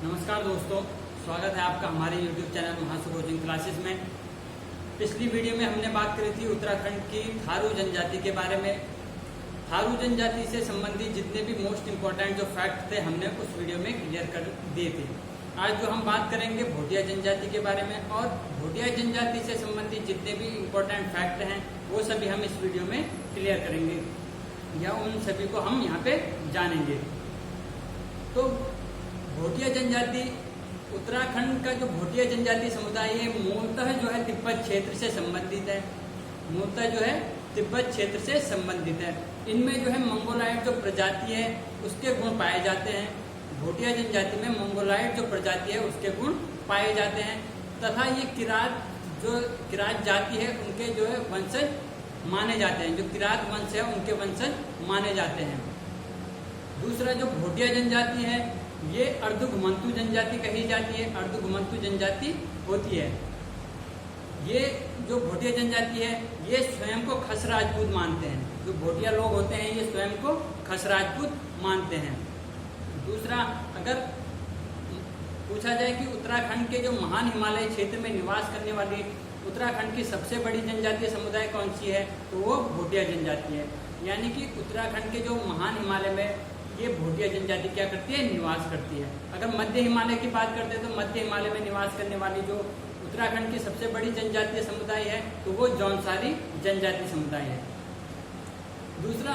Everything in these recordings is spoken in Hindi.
नमस्कार दोस्तों, स्वागत है आपका हमारे YouTube channel Mahasu coaching classes में। पिछली वीडियो में हमने बात करी थी उत्तराखंड की थारू जनजाति के बारे में। थारू जनजाति से संबंधित जितने भी मोस्ट इम्पोर्टेंट जो फैक्ट थे हमने उस वीडियो में क्लियर कर दिए थे। आज जो हम बात करेंगे भोटिया जनजाति के बारे में और भोटिया जनजाति से संबंधित जितने भी इम्पोर्टेंट फैक्ट हैं वो सभी हम इस वीडियो में क्लियर करेंगे या उन सभी को हम यहाँ पे जानेंगे। तो भोटिया जनजाति, उत्तराखंड का जो भोटिया जनजाति समुदाय है मूलतः जो है तिब्बत क्षेत्र से संबंधित है। मूलतः जो है तिब्बत क्षेत्र से संबंधित है। इनमें जो है मंगोलाइट जो प्रजाति है उसके गुण पाए जाते हैं। भोटिया जनजाति में मंगोलाइट जो प्रजाति है उसके गुण पाए जाते हैं तथा ये किरात जाति है उनके जो है वंशज माने जाते हैं। जो किरात वंश है उनके वंशज माने जाते हैं। दूसरा जो भोटिया जनजाति है ये अर्धघुमंतु जनजाति कही जाती है। अर्धघुमंतु जनजाति होती है। ये जो भोटिया जनजाति है ये स्वयं को खस राजपूत मानते हैं। जो भोटिया लोग होते हैं ये स्वयं को खस राजपूत मानते हैं। दूसरा, अगर पूछा जाए कि उत्तराखंड के जो महान हिमालय क्षेत्र में निवास करने वाली उत्तराखंड की सबसे बड़ी जनजातीय समुदाय कौन सी है तो वो भोटिया जनजाति है। यानी कि उत्तराखंड के जो महान हिमालय में ये भोटिया जनजाति क्या करती है, निवास करती है। अगर मध्य हिमालय की बात करते हैं तो मध्य हिमालय में निवास करने वाली जो उत्तराखंड की सबसे बड़ी जनजातीय समुदाय है तो वो जौनसारी जनजाति समुदाय है। दूसरा,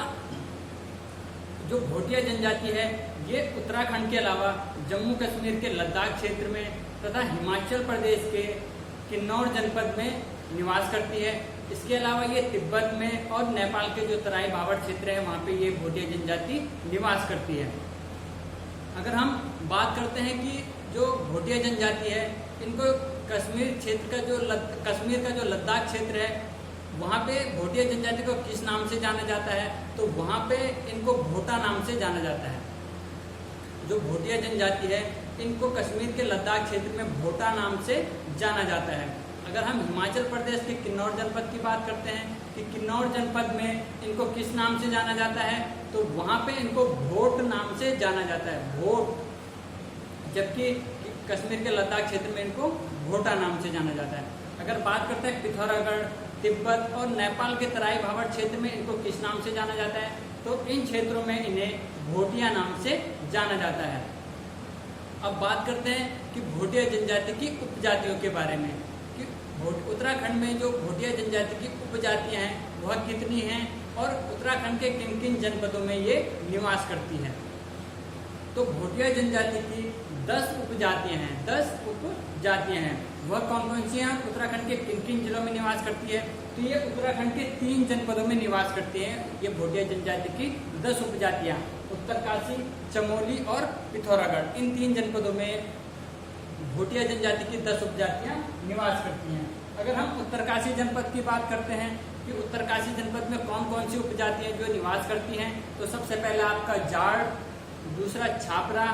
जो भोटिया जनजाति है ये उत्तराखंड के अलावा जम्मू कश्मीर के लद्दाख क्षेत्र में तथा हिमाचल प्रदेश के किन्नौर जनपद में निवास करती है। इसके अलावा ये तिब्बत में और नेपाल के जो तराई भावर क्षेत्र है वहाँ पे ये भोटिया जनजाति निवास करती है। अगर हम बात करते हैं कि जो भोटिया जनजाति है इनको कश्मीर का जो लद्दाख क्षेत्र है वहाँ पे भोटिया जनजाति को किस नाम से जाना जाता है तो वहाँ पे इनको भोटा नाम से जाना जाता है। जो भोटिया जनजाति है इनको कश्मीर के लद्दाख क्षेत्र में भोटा नाम से जाना जाता है। अगर हम हिमाचल प्रदेश के किन्नौर जनपद की बात करते हैं कि किन्नौर जनपद में इनको किस नाम से जाना जाता है तो वहाँ पे इनको भोट नाम से जाना जाता है, भोट। जबकि कश्मीर के लद्दाख क्षेत्र में इनको भोटा नाम से जाना जाता है। अगर बात करते हैं पिथौरागढ़, तिब्बत और नेपाल के तराई भावर क्षेत्र में इनको किस नाम से जाना जाता है तो इन क्षेत्रों में इन्हें भोटिया नाम से जाना जाता है। अब बात करते हैं कि भोटिया जनजाति की उपजातियों के बारे में कि उत्तराखंड में जो भोटिया जनजाति की उपजातियां हैं वह कितनी हैं और उत्तराखंड के किन किन जनपदों में ये निवास करती है। तो भोटिया जनजाति की 10 उपजातियां हैं। 10 उपजातियां हैं। वह कौन कौन सी हैं, उत्तराखंड के किन किन जिलों में निवास करती है तो ये उत्तराखंड के 3 जनपदों में निवास करती हैं। ये भोटिया जनजाति की 10 उपजातियां उत्तरकाशी, चमोली और पिथौरागढ़, इन 3 जनपदों में भोटिया जनजाति की 10 उपजातियां निवास करती हैं। अगर हम उत्तरकाशी जनपद की बात करते हैं कि उत्तरकाशी जनपद में कौन कौन सी उपजातियां जो निवास करती हैं तो सबसे पहले आपका जाड़, दूसरा छापरा,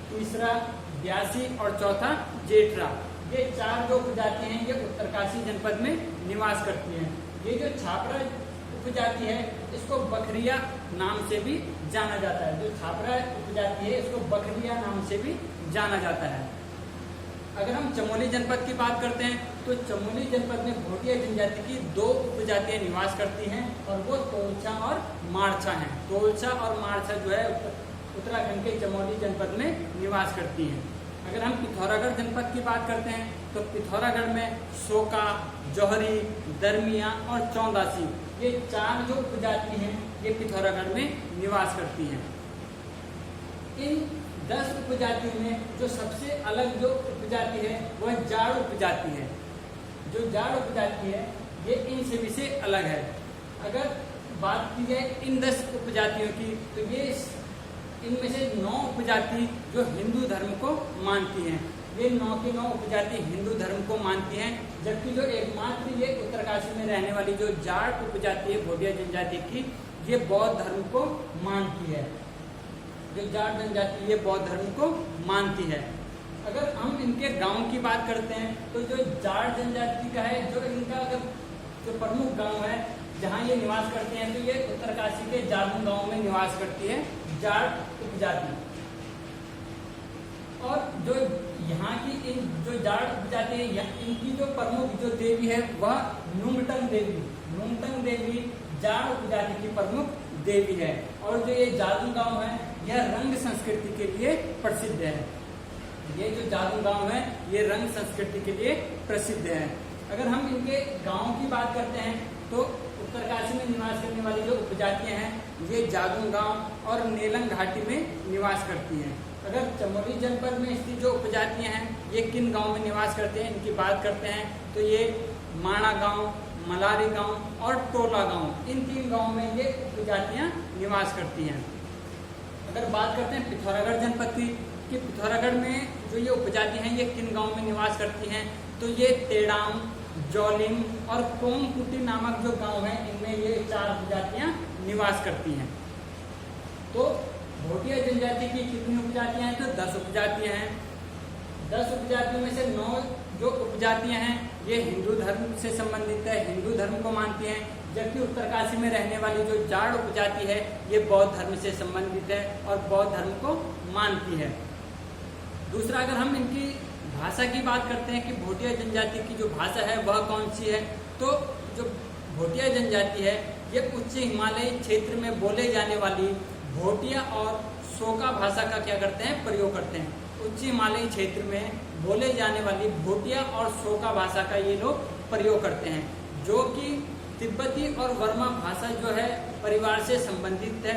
तीसरा ब्यासी और चौथा जेठरा। ये 4 जो उपजाति हैं ये उत्तरकाशी जनपद में निवास करती हैं। ये जो छापरा उपजाति है इसको बखरिया नाम से भी जाना जाता है। जो छापरा उपजाति है इसको बखरिया नाम से भी जाना जाता है। अगर हम चमोली जनपद की बात करते हैं तो चमोली जनपद में भोटिया जनजाति की 2 उपजातियां निवास करती हैं और वो तोलछा और मारछा हैं। तोलछा और मारछा जो है उत्तराखंड के चमोली जनपद में निवास करती हैं। अगर हम पिथौरागढ़ जनपद की बात करते हैं तो पिथौरागढ़ में सोका, जौहरी, दरमिया और चौंदासी, ये 4 जो उपजाति हैं ये पिथौरागढ़ में निवास करती हैं। इन 10 उपजातियों में जो सबसे अलग जो उपजाति है वह जाड़ उपजाति है। जो जाड़ उपजाति है ये इन सभी से अलग है। अगर बात की जाए इन 10 उपजातियों की तो ये इनमें से 9 उपजाति जो हिंदू धर्म को मानती हैं। ये 9 की 9 उपजाति हिंदू धर्म को मानती हैं। जबकि जो एकमात्र ये उत्तरकाशी में रहने वाली जो जाट उपजाति है भोटिया जनजाति की ये बौद्ध धर्म को मानती है। जो जाट जनजाति ये बौद्ध धर्म को मानती है। अगर हम इनके गांव की बात करते हैं तो जो जाट जनजाति का है जो इनका अगर जो प्रमुख गांव है जहाँ ये निवास करते हैं तो ये उत्तरकाशी के जालून गांव में निवास करती है जाट उपजाति। और जो यहाँ की इन जो जाट उपजाति है, इनकी जो प्रमुख जो देवी है वह नुंगटंग देवी जाट उपजाति की प्रमुख देवी है। और जो ये जादू गांव है यह रंग संस्कृति के लिए प्रसिद्ध है। ये जो जादू गांव है ये रंग संस्कृति के लिए प्रसिद्ध है। अगर हम इनके गांव की बात करते हैं तो उत्तरकाशी में निवास करने वाली जो उपजातियां हैं ये जादू गांव और नेलंग घाटी में निवास करती हैं। अगर चमोली जनपद में स्थित जो उपजातियां हैं ये किन गांव में निवास करते हैं, इनकी बात करते हैं तो ये माणा गांव, मलारी गांव और टोला गांव, इन 3 गांव में ये उपजातियां निवास करती हैं। अगर बात करते हैं पिथौरागढ़ जनपद की कि पिथौरागढ़ में जो ये उपजाति हैं ये किन गांव में निवास करती हैं, तो ये तेड़ाम, जौलिंग और कोमकुटी नामक जो गांव हैं इनमें ये 4 उपजातियां निवास करती हैं। तो भोटिया जनजाति की कितनी उपजातियां हैं, तो 10 उपजातियां हैं। 10 उपजातियों में से 9 जो उपजातियां हैं ये हिंदू धर्म से संबंधित है, हिंदू धर्म को मानती हैं, जबकि उत्तरकाशी में रहने वाली जो जाट उपजाति है ये बौद्ध धर्म से संबंधित है और बौद्ध धर्म को मानती है। दूसरा, अगर हम इनकी भाषा की बात करते हैं कि भोटिया जनजाति की जो भाषा है वह कौन सी है, तो जो भोटिया जनजाति है ये उच्च हिमालयी क्षेत्र में बोले जाने वाली भोटिया और शोका भाषा का क्या करते हैं, प्रयोग करते हैं। उच्च हिमालयी क्षेत्र में बोले जाने वाली भोटिया और शोका भाषा का ये लोग प्रयोग करते हैं, जो कि तिब्बती और वर्मा भाषा जो है परिवार से संबंधित है।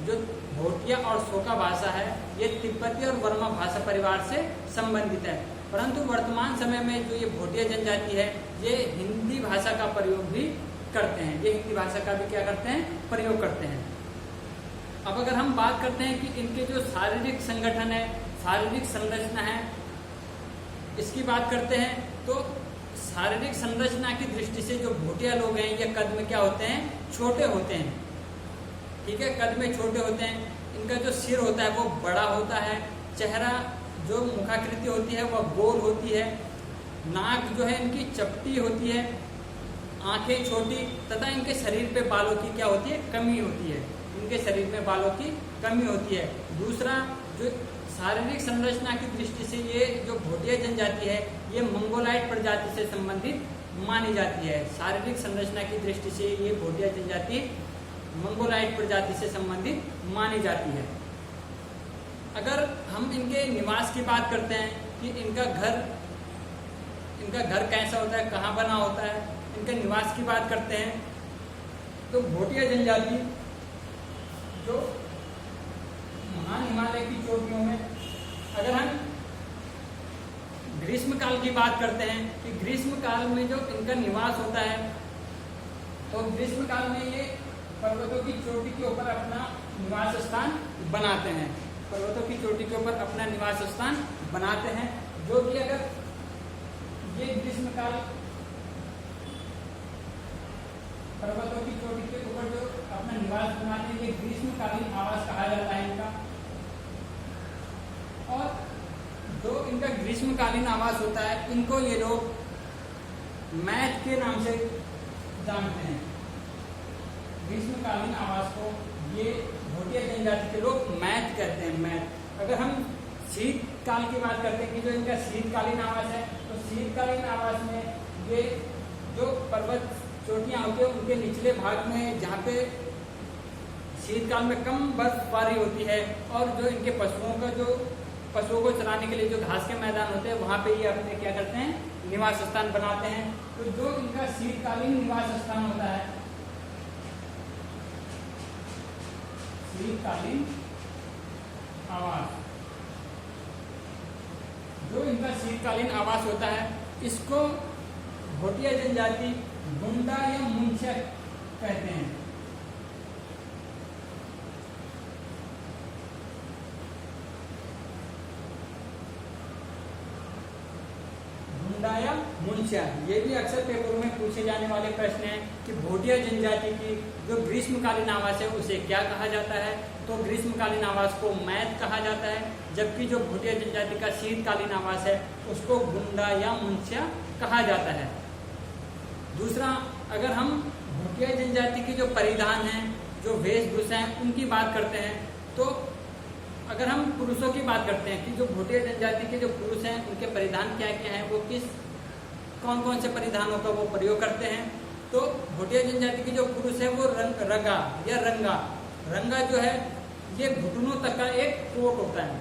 जो भोटिया और शोका भाषा है ये तिब्बती और वर्मा भाषा परिवार से संबंधित है, परंतु वर्तमान समय में जो ये भोटिया जनजाति है ये हिंदी भाषा का प्रयोग भी करते हैं, ये हिंदी भाषा का भी क्या करते हैं, प्रयोग करते हैं। अब अगर हम बात करते हैं कि इनके जो शारीरिक संगठन है, शारीरिक संरचना है, इसकी बात करते हैं तो शारीरिक संरचना की दृष्टि से जो भोटिया लोग हैं ये कद में क्या होते हैं, छोटे होते हैं। ठीक है, कद में छोटे होते हैं। इनका जो सिर होता है वो बड़ा होता है, चेहरा जो मुखाकृति होती है वह गोल होती है, नाक जो है इनकी चपटी होती है, आंखें छोटी तथा इनके शरीर पे बालों की क्या होती है, कमी होती है। इनके शरीर में बालों की कमी होती है। दूसरा, जो शारीरिक संरचना की दृष्टि से ये जो भोटिया जनजाति है ये मंगोलाइट प्रजाति से संबंधित मानी जाती है। शारीरिक संरचना की दृष्टि से ये भोटिया जनजाति मंगोलाइट प्रजाति से संबंधित मानी जाती है। अगर हम इनके निवास की बात करते हैं कि इनका घर कैसा होता है, कहाँ बना होता है, इनके निवास की बात करते हैं तो भोटिया जनजाति जो महान हिमालय की चोटियों में, अगर हम ग्रीष्म काल की बात करते हैं कि ग्रीष्म काल में जो इनका निवास होता है तो ग्रीष्म काल में ये पर्वतों की चोटी के ऊपर अपना निवास स्थान बनाते हैं। पर्वतों की चोटी के ऊपर अपना निवास स्थान बनाते हैं, जो कि अगर ये ग्रीष्म काल पर्वतों की चोटी के ऊपर जो अपना निवास बनाते हैं ये ग्रीष्मकालीन आवास कहा जाता है इनका। और जो इनका ग्रीष्मकालीन आवास होता है इनको ये लोग मैथ के नाम से जानते हैं। ग्रीष्मकालीन आवास को ये भोटिया जनजाति के लोग मैथ कहते हैं, मैथ। अगर हम शीतकाल की बात करते हैं कि जो इनका शीतकालीन आवास है तो शीतकालीन आवास में ये जो पर्वत चोटियां होती है उनके निचले भाग में जहाँ पे शीतकाल में कम बर्फबारी होती है और जो इनके पशुओं को चराने के लिए जो घास के मैदान होते हैं वहाँ पे ये अपने क्या करते हैं, निवास स्थान बनाते हैं। तो जो इनका शीतकालीन निवास स्थान होता है, शीतकालीन आवास, जो इनका शीतकालीन आवास होता है इसको भोटिया जनजाति गुंडा या मुंशिया कहते हैं। गुंडा या मुंशिया, ये भी अक्सर पेपरों में पूछे जाने वाले प्रश्न हैं कि भोटिया जनजाति की जो ग्रीष्मकालीन आवास है उसे क्या कहा जाता है, तो ग्रीष्मकालीन आवास को मैथ कहा जाता है, जबकि जो भोटिया जनजाति का शीतकालीन आवास है उसको गुंडा या मुंशिया कहा जाता है। दूसरा, अगर हम भोटिया जनजाति के जो परिधान हैं, जो वेशभूषा हैं उनकी बात करते हैं तो अगर हम पुरुषों की बात करते हैं कि जो भोटिया जनजाति के जो पुरुष हैं उनके परिधान क्या क्या हैं, वो कौन कौन से परिधानों का वो प्रयोग करते हैं। तो भोटिया जनजाति के जो पुरुष है वो रंगा या रंगा जो है ये घुटनों तक का एक कोट होता है।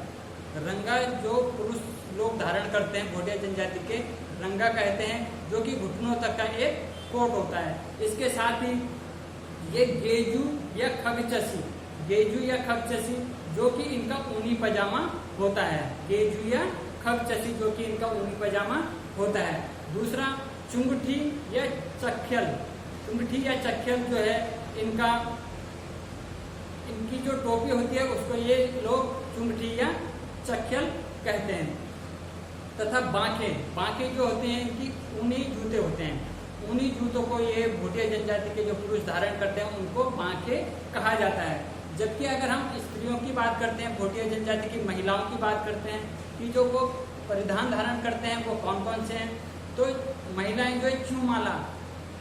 रंगा जो पुरुष लोग धारण करते हैं भोटिया जनजाति के, रंगा कहते हैं, जो कि घुटनों तक का एक कोट होता है। इसके साथ ही ये गेजू या खगचसी जो कि इनका ऊनी पजामा होता है। गेजू या खगचसी जो कि इनका ऊनी पजामा होता है। दूसरा चुंगठी या चख्यल जो है इनकी जो टोपी होती है उसको ये लोग चुंगठी या चख्यल कहते हैं। तथा बांके जो होते हैं इनकी ऊनी जूते होते हैं। ऊनी जूतों को ये भोटिया जनजाति के जो पुरुष धारण करते हैं उनको बांके कहा जाता है। जबकि अगर हम स्त्रियों की बात करते हैं, भोटिया जनजाति की महिलाओं की बात करते हैं कि जो वो परिधान धारण करते हैं वो कौन कौन से हैं, तो महिलाएं जो है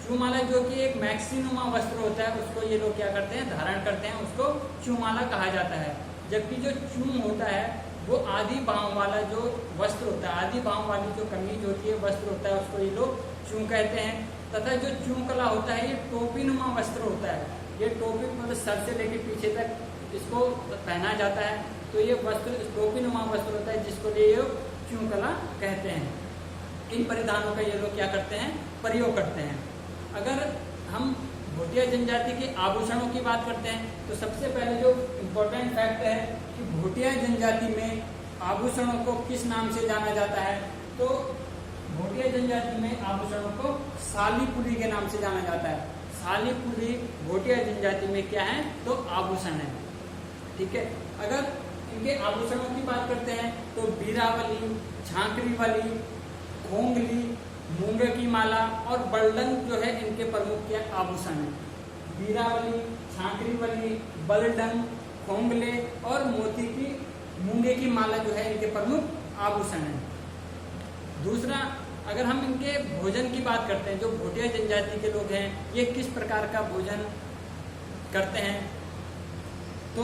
चूमाला जो कि एक मैक्सिनुमा वस्त्र होता है उसको ये लोग क्या करते हैं, धारण करते हैं, उसको चूमाला कहा जाता है। जबकि जो चूम होता है वो आधी बाहों वाला जो वस्त्र होता है, आधी बाहों वाली जो कमीज होती है, वस्त्र होता है, उसको ये लोग चूम कहते हैं। तथा जो चूमकला होता है ये टोपीनुमा वस्त्र होता है। ये टोपी मतलब सर से लेकर पीछे तक इसको पहना जाता है, तो ये वस्त्र टोपीनुमा वस्त्र होता है जिसको ये लोग चूमकला कहते हैं। इन परिधानों का ये लोग क्या करते हैं, प्रयोग करते हैं। अगर हम भोटिया जनजाति के आभूषणों की बात करते हैं तो सबसे पहले जो इम्पोर्टेंट फैक्ट है कि भोटिया जनजाति में आभूषणों को किस नाम से जाना जाता है, तो भोटिया जनजाति में आभूषणों को सालीपुरी के नाम से जाना जाता है। सालीपुरी भोटिया जनजाति में क्या है, तो आभूषण है। ठीक है। अगर इनके आभूषणों की बात करते हैं तो बीरावली, झांकरी वाली, खोंगली, मूंगे की माला और बलडंग जो है इनके प्रमुख क्या आभूषण है। बीरावली, झांकरी वाली, बलडंग, खोंगले और मोती की मूंगे की माला जो है इनके प्रमुख आभूषण है। दूसरा, अगर हम इनके भोजन की बात करते हैं, जो भोटिया जनजाति के लोग हैं ये किस प्रकार का भोजन करते हैं, तो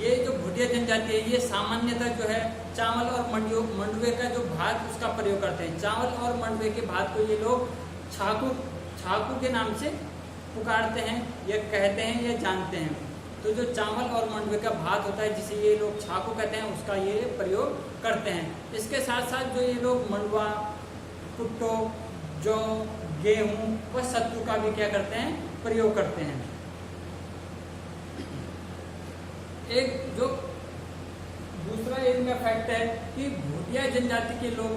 ये जो भोटिया जनजाति है ये सामान्यतः जो है चावल और मंडुवे का जो भात उसका प्रयोग करते हैं। चावल और मंडुवे के भात को ये लोग छाकू के नाम से पुकारते हैं, ये कहते हैं, ये जानते हैं। तो जो चावल और मंडुवे का भात होता है जिसे ये लोग छाकू कहते हैं उसका ये प्रयोग करते हैं। इसके साथ साथ जो ये लोग मंडुआ, कुट्टो, जौ, गेहूं व सत्तू का भी क्या करते हैं, प्रयोग करते हैं। एक जो दूसरा इनका फैक्ट है कि भोटिया जनजाति के लोग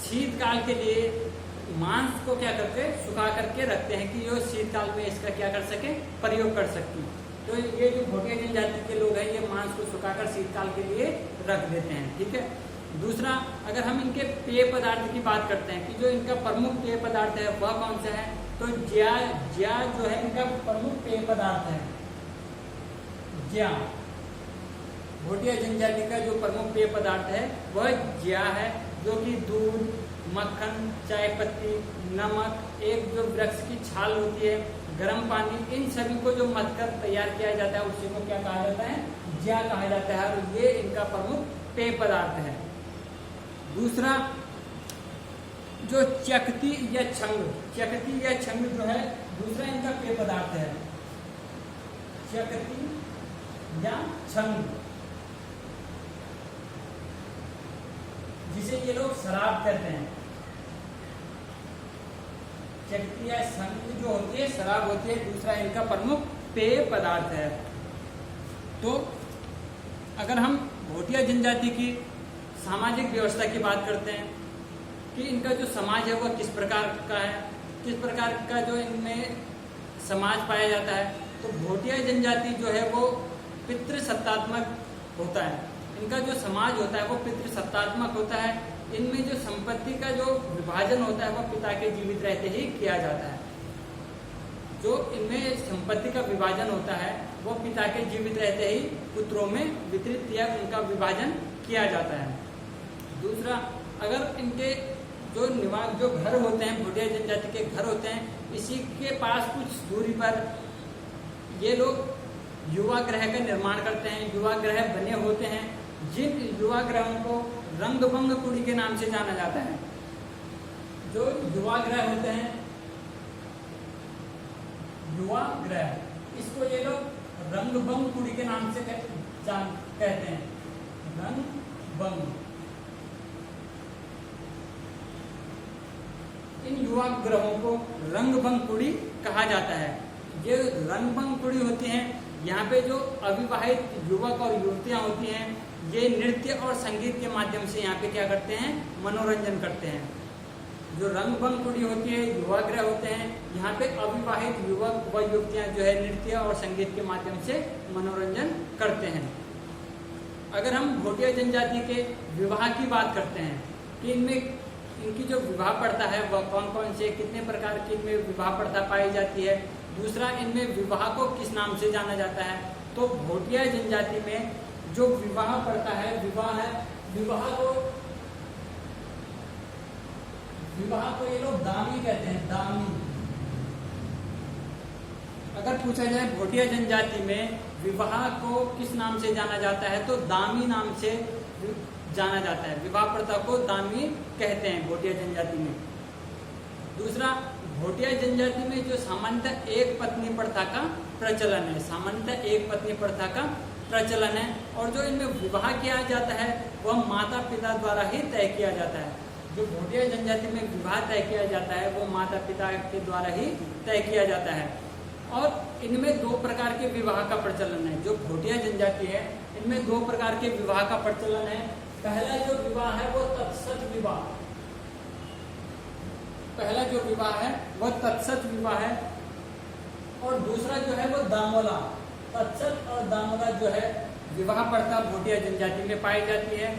शीतकाल के लिए मांस को क्या करते हैं, सुखा करके रखते हैं कि ये शीतकाल में इसका क्या कर सके, प्रयोग कर सके। तो ये जो भोटिया जनजाति के लोग हैं ये मांस को सुखाकर शीतकाल के लिए रख देते हैं। ठीक है। दूसरा, अगर हम इनके पेय पदार्थ की बात करते हैं कि जो इनका प्रमुख पेय पदार्थ है वह कौन सा है, तो ज्या जो है इनका प्रमुख पेय पदार्थ है। ज्या भोटिया जनजाति का जो प्रमुख पेय पदार्थ है वह ज्या है, जो कि दूध, मक्खन, चाय पत्ती, नमक, एक जो वृक्ष की छाल होती है, गर्म पानी, इन सभी को जो मथकर तैयार किया जाता है उसी को क्या कहा जाता है, ज्या कहा जाता है। और ये इनका प्रमुख पेय पदार्थ है। दूसरा, जो चकती या छंग जो है दूसरा इनका पेय पदार्थ है। चकती या छंग जिसे ये लोग शराब कहते हैं। चकती या छंग जो होती है शराब होती है, दूसरा इनका प्रमुख पेय पदार्थ है। तो अगर हम भोटिया जनजाति की सामाजिक व्यवस्था की बात करते हैं कि इनका जो समाज है वह किस प्रकार का है, किस प्रकार का जो इनमें समाज पाया जाता है, तो भोटिया जनजाति जो है वो पितृसत्तात्मक होता है। इनका जो समाज होता है वो पितृसत्तात्मक होता है। इनमें जो संपत्ति का जो विभाजन होता है वह पिता के जीवित रहते ही किया जाता है। जो इनमें संपत्ति का विभाजन होता है वो पिता के जीवित रहते ही पुत्रों में वितरित या उनका विभाजन किया जाता है। दूसरा, अगर इनके जो घर होते हैं, भोटिया जनजाति के घर होते हैं, इसी के पास कुछ दूरी पर ये लोग युवा ग्रह का निर्माण करते हैं। युवा ग्रह बने होते हैं, जिन युवा ग्रहों को रंगभंग कुड़ी के नाम से जाना जाता है। जो युवा ग्रह होते हैं, युवा ग्रह, इसको ये लोग रंगभंग कुड़ी के नाम से कहते हैं, रंगभंग। इन युवा ग्रहों को रंगभंग कुड़ी कहा जाता है। ये रंगभंग कुड़ी होती हैं, यहाँ पे जो अविवाहित युवक और युवतियां होती हैं, ये नृत्य और संगीत के माध्यम से यहाँ पे क्या करते हैं, मनोरंजन करते हैं। जो रंगभंग कुड़ी होती है, युवा ग्रह होते हैं, यहाँ पे अविवाहित युवक व युवतियां जो है नृत्य और संगीत के माध्यम से मनोरंजन करते हैं। अगर हम भोटिया जनजाति के विवाह की बात करते हैं कि इनमें इनकी जो विवाह प्रथा है वह कौन कौन से, कितने प्रकार की इनमें विवाह प्रथा पाई जाती है, दूसरा इनमें विवाह को किस नाम से जाना जाता है, तो भोटिया जनजाति में जो विवाह प्रथा है, विवाह को ये लोग दामी कहते हैं, दामी। अगर पूछा जाए भोटिया जनजाति में विवाह को किस नाम से जाना जाता है, तो दामी नाम से जाना जाता है। विवाह प्रथा को दामी कहते हैं भोटिया जनजाति में। दूसरा, भोटिया जनजाति में जो सामान्यतः एक पत्नी प्रथा का प्रचलन है, सामान्यतः एक पत्नी प्रथा का प्रचलन है, और जो इनमें विवाह किया जाता है वह माता पिता द्वारा ही तय किया जाता है। जो भोटिया जनजाति में विवाह तय किया जाता है वो माता पिता के द्वारा ही तय किया जाता है। और इनमें दो प्रकार के विवाह का प्रचलन है। जो भोटिया जनजाति है, इनमें दो प्रकार के विवाह का प्रचलन है। पहला जो विवाह है वो तत्सत विवाह, पहला जो विवाह है वह तत्सत विवाह है, और दूसरा जो है वो दामोला। तत्सत और दामोला जो है विवाह प्रथा भोटिया जनजाति में पाई जाती है।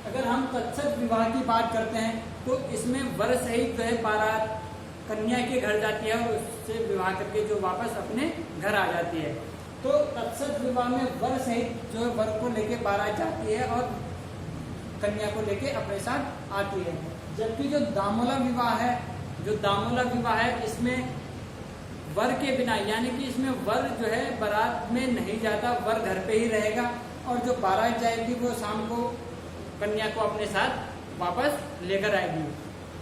अगर हम तत्सत विवाह की बात करते हैं तो इसमें वर सहित जो है बारात कन्या के घर जाती है और उससे विवाह करके जो वापस अपने घर आ जाती है। तो तत्सत विवाह में वर सहित जो है वर को लेके बारात जाती है और कन्या को लेके अपने साथ आती है। जबकि जो दामोला विवाह है, जो दामोला विवाह है, इसमें वर के बिना, यानी कि इसमें वर जो है बारात में नहीं जाता, वर घर पे ही रहेगा, और जो बारात जाएगी वो शाम को कन्या को अपने साथ वापस लेकर आएगी।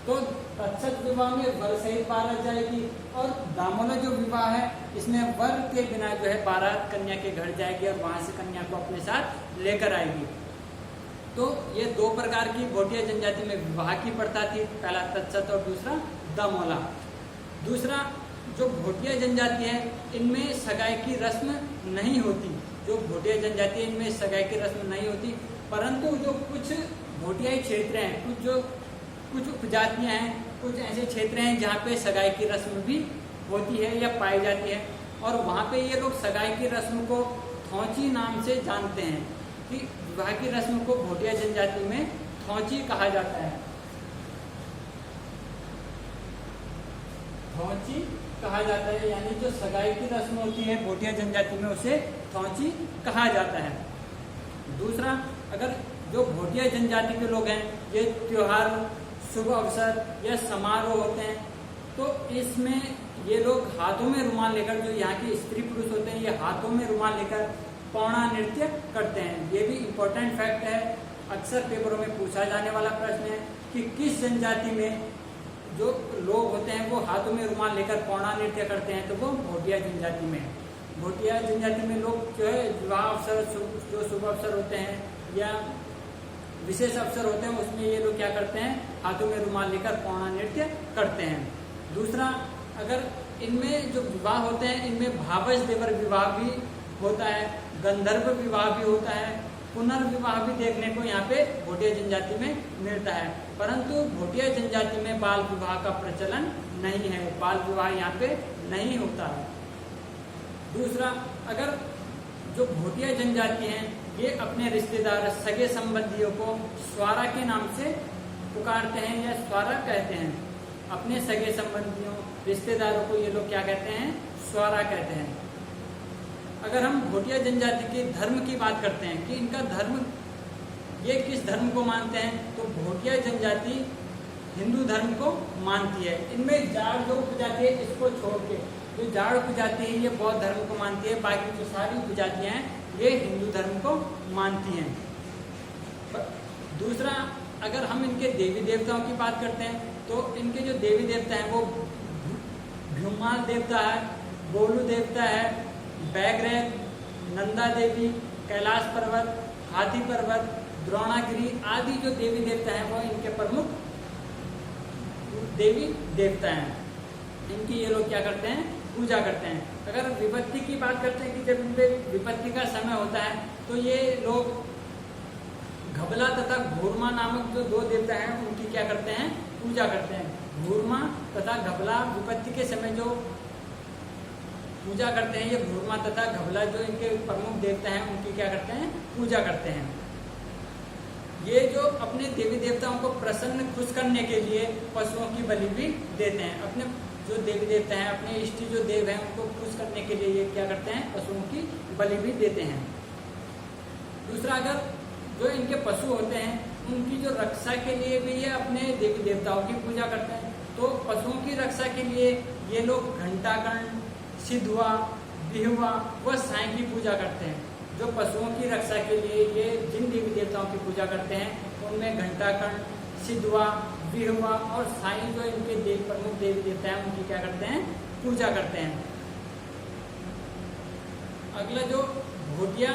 तो तत्सत विवाह में वर सहित बारात जाएगी, और दामोला जो विवाह है इसमें वर के बिना जो है बारात कन्या के घर जाएगी और वहां से कन्या को अपने साथ लेकर आएगी। तो ये दो प्रकार की भोटिया जनजाति में विवाह की प्रथा थी, पहला तत्सत और दूसरा दामोला। दूसरा, जो भोटिया जनजाति है इनमें सगाई की रस्म नहीं होती। जो भोटिया जनजाति है इनमें सगाई की रस्म नहीं होती, परंतु जो कुछ भोटियाई क्षेत्र हैं, कुछ उपजातियां हैं, कुछ ऐसे क्षेत्र हैं जहाँ पे सगाई की रस्म भी होती है या पाई जाती है, और वहाँ पे ये लोग सगाई की रस्म को थौची नाम से जानते हैं कि विवाह की रस्म को भोटिया जनजाति में थौची कहा जाता है। थौची कहा जाता है, यानी जो सगाई की रस्म होती है भोटिया जनजाति में उसे थौची कहा जाता है। दूसरा, अगर जो भोटिया जनजाति के लोग हैं, ये त्योहार, शुभ अवसर या समारोह होते हैं, तो इसमें ये लोग हाथों में रुमाल लेकर, जो यहाँ के स्त्री पुरुष होते हैं ये हाथों में रुमाल लेकर पौड़ा नृत्य करते हैं। ये भी इम्पोर्टेंट फैक्ट है, अक्सर पेपरों में पूछा जाने वाला प्रश्न है कि किस जनजाति में जो लोग होते हैं वो हाथों में रुमाल लेकर पौड़ा नृत्य करते हैं, तो वो भोटिया जनजाति में। भोटिया जनजाति में लोग जो है विवाह अवसर, जो शुभ अवसर होते हैं या विशेष अवसर होते हैं उसमें ये लोग क्या करते हैं, हाथों में रुमाल लेकर पौड़ा नृत्य करते हैं। दूसरा, अगर इनमें जो विवाह होते हैं इनमें भावज देवर विवाह भी होता है, गंधर्व विवाह भी होता है, पुनर्विवाह भी देखने को यहाँ पे भोटिया जनजाति में मिलता है। परंतु भोटिया जनजाति में बाल विवाह का प्रचलन नहीं है, बाल विवाह यहाँ पे नहीं होता है। दूसरा, अगर जो भोटिया जनजाति हैं ये अपने रिश्तेदार, सगे संबंधियों को स्वारा के नाम से पुकारते हैं या स्वारा कहते हैं। अपने सगे संबंधियों, रिश्तेदारों को ये लोग क्या कहते हैं, स्वारा कहते हैं। अगर हम भोटिया जनजाति के धर्म की बात करते हैं कि इनका धर्म, ये किस धर्म को मानते हैं, तो भोटिया जनजाति हिंदू धर्म को मानती है। इनमें जाट जो उपजाति है इसको छोड़ के जो जाड़ उपजाति है ये बौद्ध धर्म को मानती है, बाकी जो सारी उपजातियां हैं ये हिंदू धर्म को मानती हैं। दूसरा, अगर हम इनके देवी देवताओं की बात करते हैं तो इनके जो देवी देवता हैं वो भ्यूमाल देवता है, बोलू देवता है, बैग्रह, नंदा देवी, कैलाश पर्वत, हाथी पर्वत, द्रोणागिरी आदि जो देवी देवता हैं वो इनके प्रमुख देवी देवता हैं। इनकी ये लोग क्या करते हैं, पूजा करते हैं। अगर विपत्ति की बात करते हैं कि जब इनपे विपत्ति का समय होता है तो ये लोग घबला तथा घूरमा नामक जो दो देवता हैं उनकी क्या करते हैं, पूजा करते हैं। घूरमा तथा घबला विपत्ति के समय जो पूजा करते हैं, ये घूरमा तथा घबला जो इनके प्रमुख देवता हैं उनकी क्या करते हैं, पूजा करते हैं। ये जो अपने देवी देवताओं को प्रसन्न खुश करने के लिए पशुओं की बलि भी देते हैं। अपने जो देवी देवता हैं, अपने इष्ट जो देव हैं उनको खुश करने के लिए ये क्या करते हैं, पशुओं की बलि भी देते हैं। दूसरा, अगर जो इनके पशु होते हैं उनकी जो रक्षा के लिए भी ये अपने देवी देवताओं की पूजा करते हैं। तो पशुओं की रक्षा के लिए ये लोग घंटाकर्ण, सिधुआ, बिहुआ व साई की पूजा करते हैं। जो पशुओं की रक्षा के लिए ये जिन देवी देवताओं की पूजा करते हैं उनमें घंटाकर्ण, सिधुआ, बिहुआ और साई जो इनके प्रमुख देवी देवता हैं उनकी क्या करते हैं, पूजा करते हैं। अगला जो भोटिया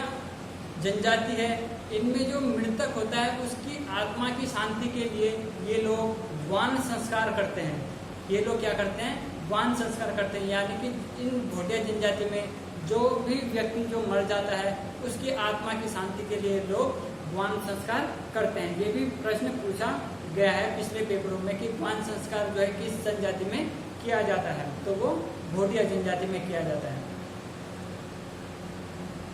जनजाति है, इनमें जो मृतक होता है उसकी आत्मा की शांति के लिए ये लोग वान संस्कार करते हैं। ये लोग क्या करते हैं, वान संस्कार करते हैं, यानी कि इन भोटिया जनजाति में जो भी व्यक्ति जो मर जाता है उसकी आत्मा की शांति के लिए लोग वान संस्कार करते हैं। ये भी प्रश्न पूछा गया है पिछले पेपरों में कि वान संस्कार जो है किस जनजाति में किया जाता है, तो वो भोटिया जनजाति में किया जाता है।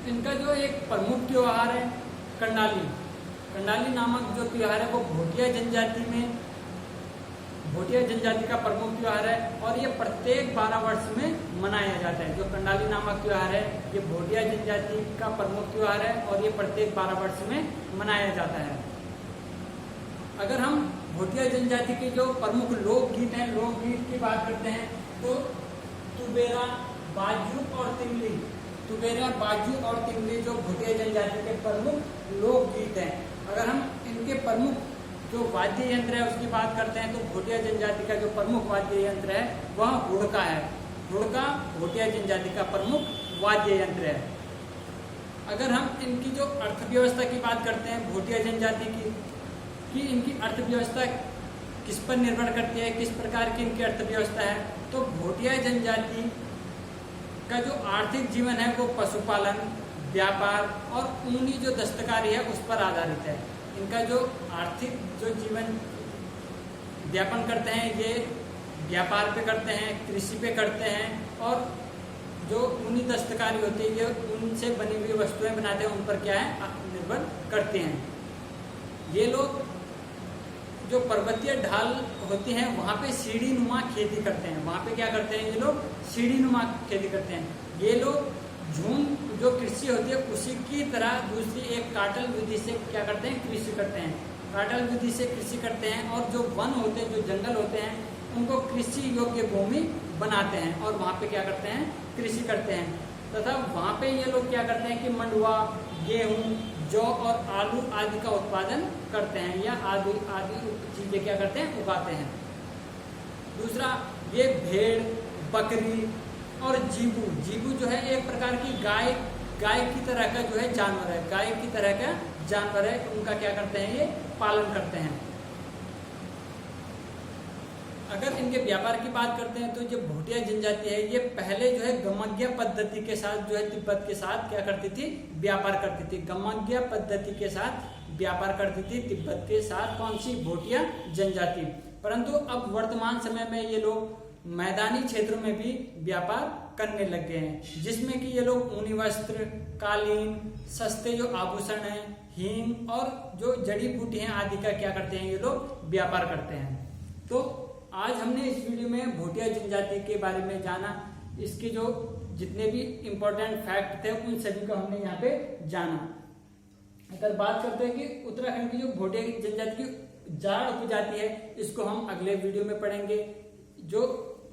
इनका जो एक प्रमुख त्योहार है कंडाली, कंडाली नामक जो त्योहार है वो भोटिया जनजाति का प्रमुख त्योहार है और ये प्रत्येक 12 वर्ष में मनाया जाता है। जो कंडाली नामक त्योहार है ये भोटिया जनजाति का प्रमुख त्योहार है और ये प्रत्येक 12 वर्ष में मनाया जाता है। अगर हम भोटिया जनजाति के जो प्रमुख लोकगीत हैं, लोकगीत की बात करते हैं तो तुबेरा, बाजू और तिमली, तुबेरा, बाजू और तिमली जो भोटिया जनजाति के प्रमुख लोकगीत हैं। अगर हम इनके प्रमुख जो वाद्य यंत्र है उसकी बात करते हैं तो भोटिया जनजाति का जो प्रमुख वाद्य यंत्र है वह हुड़का है। हुड़का भोटिया जनजाति का प्रमुख वाद्य यंत्र है। अगर हम इनकी जो अर्थव्यवस्था की बात करते हैं भोटिया जनजाति की, कि इनकी अर्थव्यवस्था किस पर निर्भर करती है, किस प्रकार की इनकी अर्थव्यवस्था है, तो भोटिया जनजाति का जो आर्थिक जीवन है वो पशुपालन, व्यापार और ऊनी जो दस्तकारी है उस पर आधारित है। इनका जो आर्थिक जो जीवन व्यापन करते हैं ये व्यापार पे करते हैं, कृषि पे करते हैं और जो ऊनी दस्तकारी होती है ये उनसे बनी हुई वस्तुएं बनाते हैं उन पर क्या है, निर्भर करते हैं। ये लोग जो पर्वतीय ढाल होती हैं वहाँ पे सीढ़ी नुमा खेती करते हैं। वहाँ पे क्या करते हैं ये लोग, सीढ़ी नुमा खेती करते हैं। ये लोग झूम जो कृषि होती है उसी की तरह दूसरी एक काटल विधि से क्या करते हैं, कृषि करते हैं। काटल विधि से कृषि करते हैं और जो वन होते हैं, जो जंगल होते हैं उनको कृषि योग्य भूमि बनाते हैं और वहाँ पे क्या करते हैं, कृषि करते हैं। तथा वहाँ पे ये लोग क्या करते हैं कि मंडुआ, गेहूँ, जौ और आलू आदि का उत्पादन करते हैं या आदि चीजें क्या करते हैं, उगाते हैं। दूसरा, ये भेड़, बकरी और जीबू, जीबू जो है एक प्रकार की गाय की तरह का जो है जानवर है, गाय की तरह का जानवर है, उनका क्या करते हैं, ये पालन करते हैं। अगर इनके व्यापार की बात करते हैं तो जो भोटिया जनजाति है ये पहले जो है गमग्या पद्धति के साथ जो है तिब्बत के साथ क्या करती थी, व्यापार करती थी। गमग्या पद्धति के साथ व्यापार करती थी तिब्बत के साथ, कौन सी, भोटिया जनजाति। परंतु अब वर्तमान समय में ये लोग मैदानी क्षेत्रों में भी व्यापार करने लग गए हैं, जिसमें कि ये लोग ऊनी वस्त्र, कालीन, सस्ते जो आभूषण हैं, हींग और जो जड़ी बूटी हैं आदि का क्या करते हैं, ये लोग व्यापार करते हैं। तो आज हमने इस वीडियो में भोटिया जनजाति के बारे में जाना। इसके जो जितने भी इम्पोर्टेंट फैक्ट थे उन सभी को हमने यहाँ पे जाना। अगर बात करते हैं कि उत्तराखंड की जो भोटिया जनजाति की जाड़ उपजाति है इसको हम अगले वीडियो में पढ़ेंगे। जो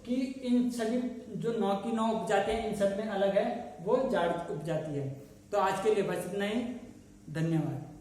कि इन सभी जो 9 की 9 उपजातियां इन सब में अलग है, वो जाट उपजाति है। तो आज के लिए बस इतना ही, धन्यवाद।